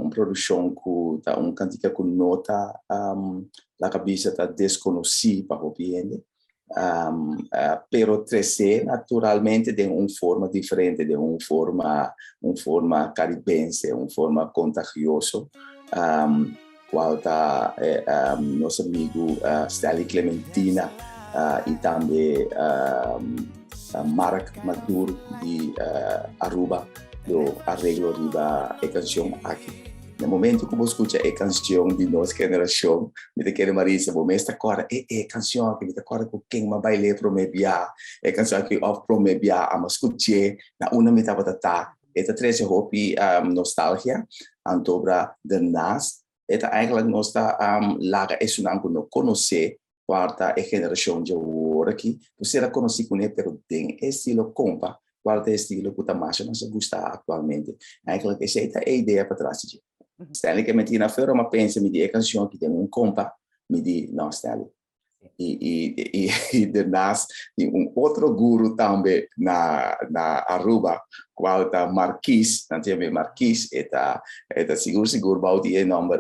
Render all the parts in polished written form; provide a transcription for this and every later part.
produção que tá cantica com nota la cabeça tá desconhecida para o cliente. Pero 13 naturalmente de uma forma diferente, de uma forma caribense, uma forma contagiosa. Qual está nosso amigo Stanley Clementina e também Mark Maduro de Aruba do arreglo da canção aqui. No momento que eu escuto a canção de nossa geração, me quero Marisa, vou me estar agora canção que me agora com quem me baile pro me bia, canção que off pro me bia, a escutar na uma me tava tá, eta traz hopi nostalgia, antobra de nas, eta eigenlijk nós tá laga é sunang que não conhecer quarta geração de agora aqui, você já conhece com ele, pero tem estilo compa, quarta estilo que tá mais não se gosta atualmente, eigenlijk essa é a ideia para trás de Stanley que me tinha feito uma pensa me de canção que tem compa me di não Stanley e depois tem outro guru também na Aruba qual tá Marquis também Marquis eta seguro bauti é nome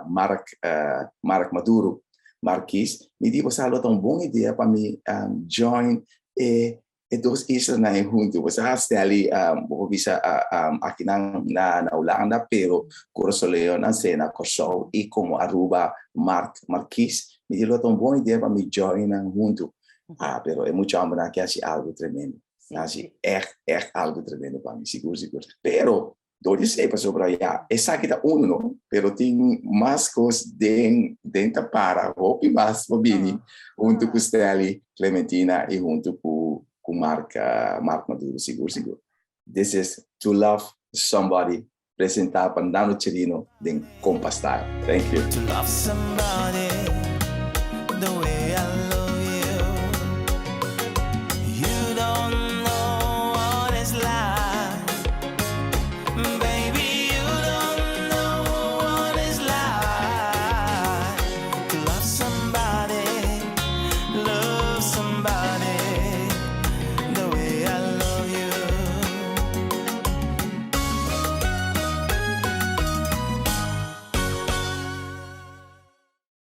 Mark Maduro Marquis me di você falou tão boa ideia para me join e dois islas na junto você Stanley bisa aqui na Holanda pero Corosoleo na cena Kosovo e como Aruba Marquis me deu tão boa ideia para me join junto pero é muito amor que é algo tremendo assim é algo tremendo para mim seguro pero dois sei sobre aí essa aqui tá não pero tem mais coisas dentro para hope mais bobini junto com Stanley Clementina e junto com Mark Maduro, seguro. This is To Love Somebody, apresentar para Nano Chirino, de Compa Style. Thank you. To love somebody.